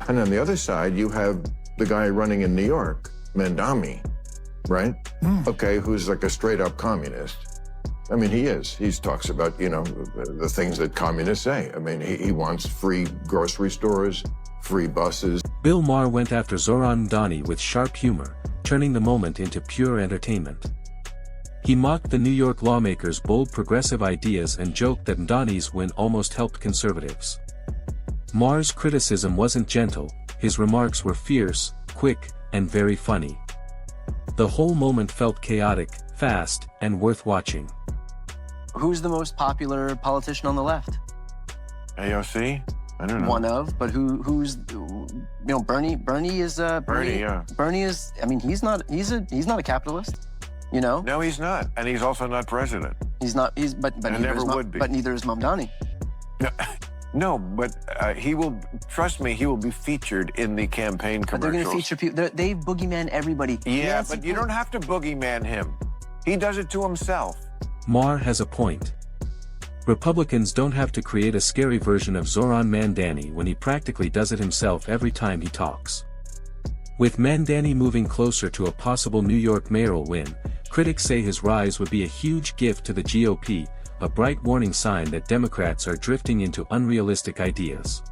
And on the other side, you have the guy running in New York, Mamdani, right? Okay, who's like a straight-up communist. I mean, he is. He talks about, you know, the things that communists say. I mean, he wants free grocery stores, free buses. Bill Maher went after Zohran Mamdani with sharp humor, turning the moment into pure entertainment. He mocked the New York lawmakers' bold progressive ideas and joked that Mamdani's win almost helped conservatives. Maher's criticism wasn't gentle, his remarks were fierce, quick, and very funny. The whole moment felt chaotic, fast, and worth watching. Who's the most popular politician on the left? AOC? I don't know. One of, but who's, you know, Bernie is, Bernie, yeah. Bernie is, I mean, he's not a capitalist, you know? No, he's not. And he's also not president. He's not, but never would be. But neither is Mamdani. No, but he will, trust me, he will be featured in the campaign commercials. But they're going to feature people, they've boogeyman everybody. Yeah, but you don't have to boogeyman him. He does it to himself. Maher has a point. Republicans don't have to create a scary version of Zohran Mamdani when he practically does it himself every time he talks. With Mamdani moving closer to a possible New York mayoral win, critics say his rise would be a huge gift to the GOP, a bright warning sign that Democrats are drifting into unrealistic ideas.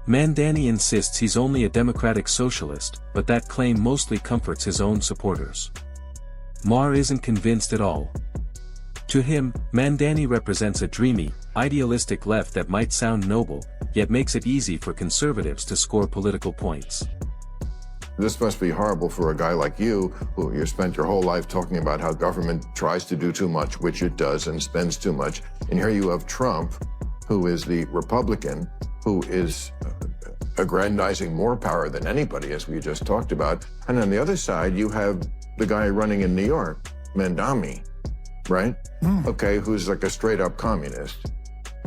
Mamdani insists he's only a democratic socialist, but that claim mostly comforts his own supporters. Maher isn't convinced at all. To him, Mamdani represents a dreamy, idealistic left that might sound noble, yet makes it easy for conservatives to score political points. This must be horrible for a guy like you, who you spent your whole life talking about how government tries to do too much, which it does, and spends too much. And here you have Trump, who is the Republican, who is aggrandizing more power than anybody, as we just talked about. And on the other side, you have the guy running in New York, Mamdani, right? Okay, who's like a straight-up communist.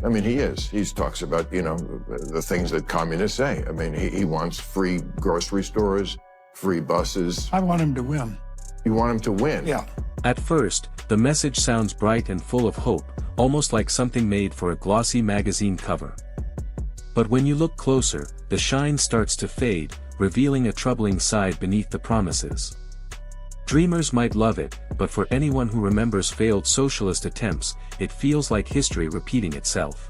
I mean, he is. He talks about, you know, the things that communists say. I mean, he wants free grocery stores, free buses. I want him to win. You want him to win? Yeah. At first, the message sounds bright and full of hope, almost like something made for a glossy magazine cover. But when you look closer, the shine starts to fade, revealing a troubling side beneath the promises. Dreamers might love it, but for anyone who remembers failed socialist attempts, it feels like history repeating itself.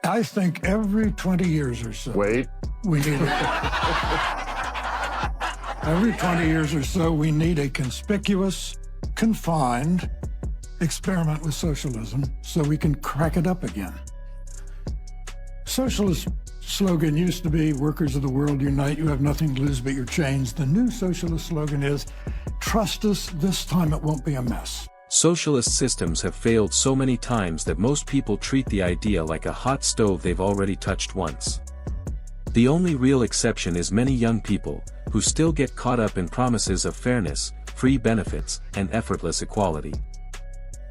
I think every 20 years or so. Wait. We need every 20 years or so, we need a conspicuous, confined experiment with socialism so we can crack it up again. Socialist slogan used to be, workers of the world unite, you have nothing to lose but your chains. The new socialist slogan is, trust us, this time it won't be a mess. Socialist systems have failed so many times that most people treat the idea like a hot stove they've already touched once. The only real exception is many young people, who still get caught up in promises of fairness, free benefits, and effortless equality.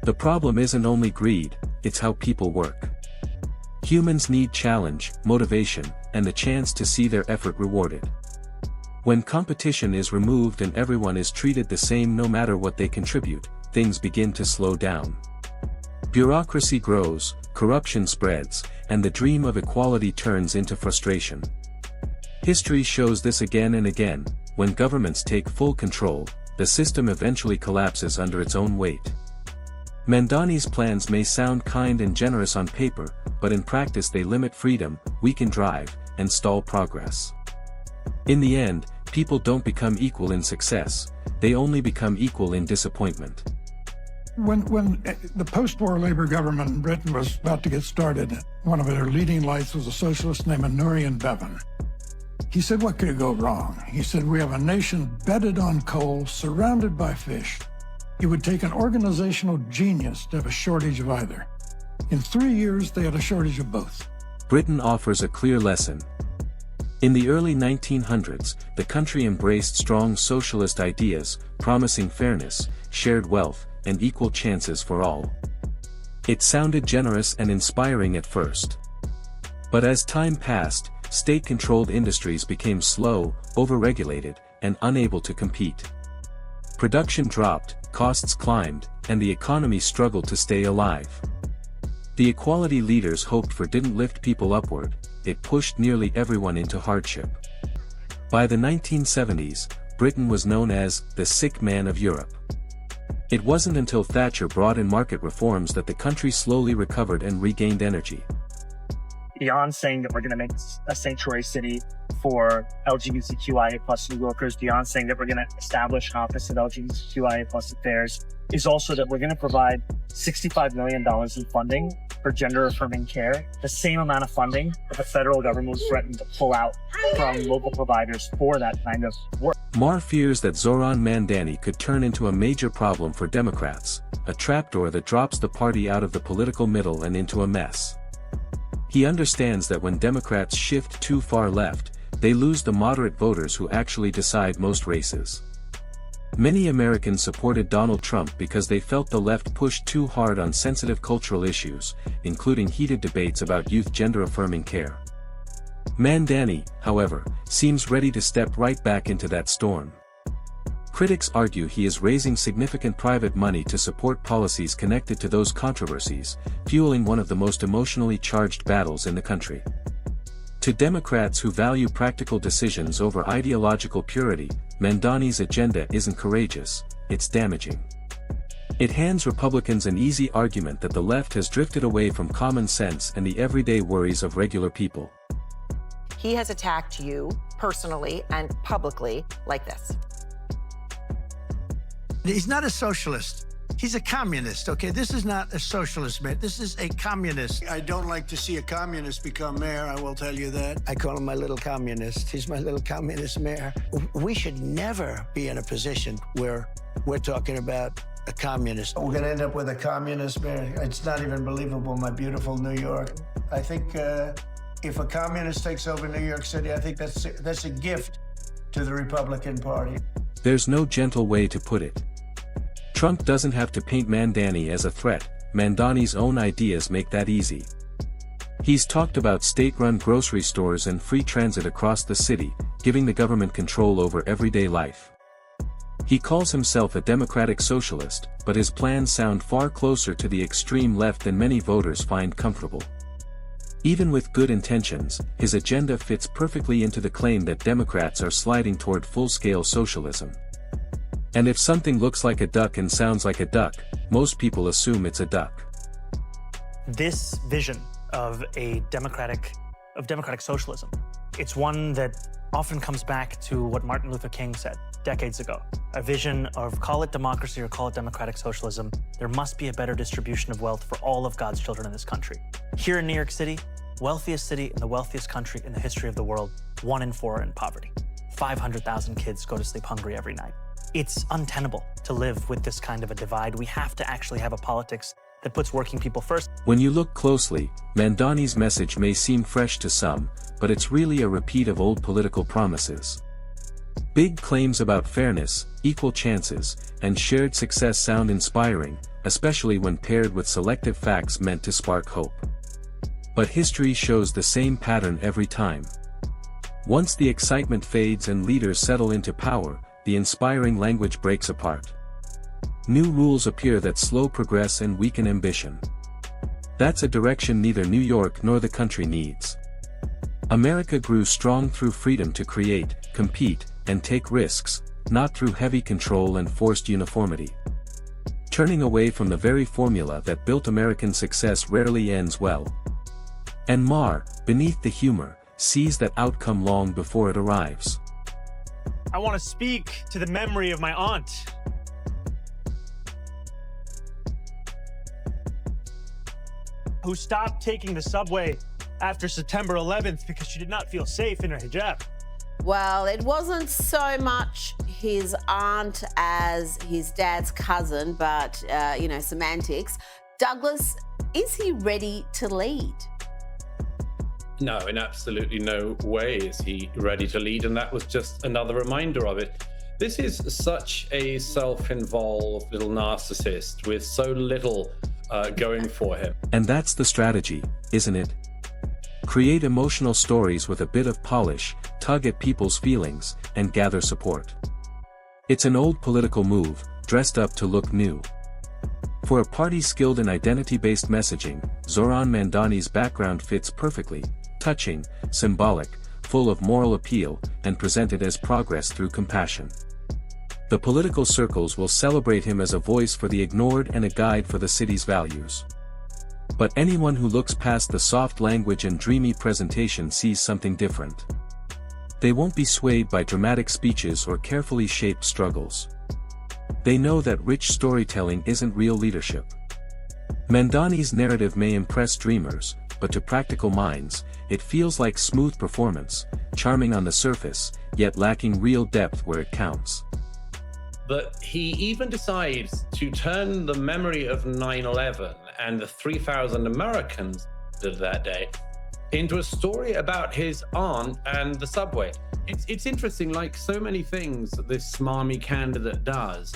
The problem isn't only greed, it's how people work. Humans need challenge, motivation, and the chance to see their effort rewarded. When competition is removed and everyone is treated the same no matter what they contribute, things begin to slow down. Bureaucracy grows, corruption spreads, and the dream of equality turns into frustration. History shows this again and again. When governments take full control, the system eventually collapses under its own weight. Mamdani's plans may sound kind and generous on paper, but in practice they limit freedom, weaken drive, and stall progress. In the end, people don't become equal in success, they only become equal in disappointment. When the post-war Labour government in Britain was about to get started, one of their leading lights was a socialist named Nurian Bevan. He said, what could go wrong? He said, we have a nation bedded on coal, surrounded by fish. It would take an organizational genius to have a shortage of either. In 3 years, they had a shortage of both. Britain offers a clear lesson. In the early 1900s, the country embraced strong socialist ideas, promising fairness, shared wealth, and equal chances for all. It sounded generous and inspiring at first. But as time passed, state-controlled industries became slow, overregulated, and unable to compete. Production dropped, costs climbed, and the economy struggled to stay alive. The equality leaders hoped for didn't lift people upward, it pushed nearly everyone into hardship. By the 1970s, Britain was known as the sick man of Europe. It wasn't until Thatcher brought in market reforms that the country slowly recovered and regained energy. Beyond saying that we're going to make a sanctuary city for LGBTQIA plus New Yorkers, beyond saying that we're going to establish an office of LGBTQIA plus affairs, is also that we're going to provide $65 million in funding for gender-affirming care, the same amount of funding that the federal government threatened to pull out from local providers for that kind of work. Maher fears that Zohran Mamdani could turn into a major problem for Democrats, a trapdoor that drops the party out of the political middle and into a mess. He understands that when Democrats shift too far left, they lose the moderate voters who actually decide most races. Many Americans supported Donald Trump because they felt the left pushed too hard on sensitive cultural issues, including heated debates about youth gender-affirming care. Mamdani, however, seems ready to step right back into that storm. Critics argue he is raising significant private money to support policies connected to those controversies, fueling one of the most emotionally charged battles in the country. To Democrats who value practical decisions over ideological purity, Mamdani's agenda isn't courageous, it's damaging. It hands Republicans an easy argument that the left has drifted away from common sense and the everyday worries of regular people. He has attacked you personally and publicly like this. He's not a socialist. He's a communist, okay? This is not a socialist, man. This is a communist. I don't like to see a communist become mayor, I will tell you that. I call him my little communist. He's my little communist mayor. We should never be in a position where we're talking about a communist. We're gonna end up with a communist mayor. It's not even believable, my beautiful New York. I think if a communist takes over New York City, I think that's a gift to the Republican Party. There's no gentle way to put it. Trump doesn't have to paint Mamdani as a threat, Mamdani's own ideas make that easy. He's talked about state-run grocery stores and free transit across the city, giving the government control over everyday life. He calls himself a democratic socialist, but his plans sound far closer to the extreme left than many voters find comfortable. Even with good intentions, his agenda fits perfectly into the claim that Democrats are sliding toward full-scale socialism. And if something looks like a duck and sounds like a duck, most people assume it's a duck. This vision of democratic socialism, it's one that often comes back to what Martin Luther King said decades ago. A vision of, call it democracy or call it democratic socialism, there must be a better distribution of wealth for all of God's children in this country. Here in New York City, wealthiest city in the wealthiest country in the history of the world, 1 in 4 are in poverty. 500,000 kids go to sleep hungry every night. It's untenable to live with this kind of a divide. We have to actually have a politics that puts working people first. When you look closely, Mamdani's message may seem fresh to some, but it's really a repeat of old political promises. Big claims about fairness, equal chances, and shared success sound inspiring, especially when paired with selective facts meant to spark hope. But history shows the same pattern every time. Once the excitement fades and leaders settle into power, the inspiring language breaks apart. New rules appear that slow progress and weaken ambition. That's a direction neither New York nor the country needs. America grew strong through freedom to create, compete, and take risks, not through heavy control and forced uniformity. Turning away from the very formula that built American success rarely ends well. And Maher, beneath the humor, sees that outcome long before it arrives. I want to speak to the memory of my aunt. Who stopped taking the subway after September 11th because she did not feel safe in her hijab. Well, it wasn't so much his aunt as his dad's cousin, but, semantics. Douglas, is he ready to lead? No, in absolutely no way is he ready to lead, and that was just another reminder of it. This is such a self-involved little narcissist with so little going for him. And that's the strategy, isn't it? Create emotional stories with a bit of polish, tug at people's feelings, and gather support. It's an old political move, dressed up to look new. For a party skilled in identity-based messaging, Zohran Mamdani's background fits perfectly, touching, symbolic, full of moral appeal, and presented as progress through compassion. The political circles will celebrate him as a voice for the ignored and a guide for the city's values. But anyone who looks past the soft language and dreamy presentation sees something different. They won't be swayed by dramatic speeches or carefully shaped struggles. They know that rich storytelling isn't real leadership. Mamdani's narrative may impress dreamers, but to practical minds, it feels like smooth performance, charming on the surface, yet lacking real depth where it counts. But he even decides to turn the memory of 9/11 and the 3,000 Americans of that day into a story about his aunt and the subway. It's interesting, like so many things that this smarmy candidate does,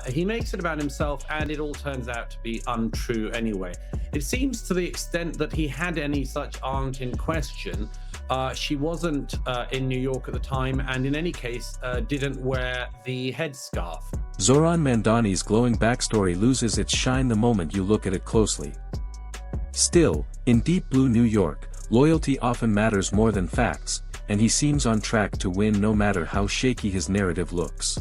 he makes it about himself and it all turns out to be untrue anyway. It seems to the extent that he had any such aunt in question, she wasn't in New York at the time and in any case didn't wear the headscarf. Zohran Mamdani's glowing backstory loses its shine the moment you look at it closely. Still, in deep blue New York, loyalty often matters more than facts, and he seems on track to win no matter how shaky his narrative looks.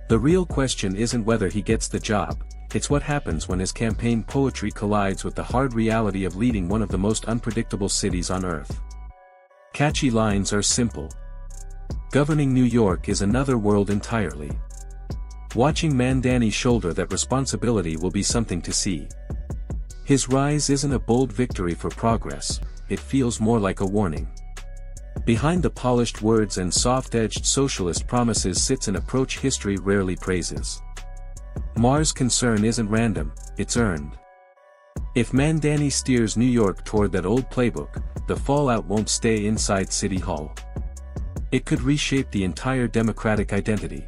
The real question isn't whether he gets the job, it's what happens when his campaign poetry collides with the hard reality of leading one of the most unpredictable cities on earth. Catchy lines are simple. Governing New York is another world entirely. Watching Mamdani shoulder that responsibility will be something to see. His rise isn't a bold victory for progress, it feels more like a warning. Behind the polished words and soft-edged socialist promises sits an approach history rarely praises. Maher's concern isn't random, it's earned. If Mamdani steers New York toward that old playbook, the fallout won't stay inside City Hall. It could reshape the entire democratic identity.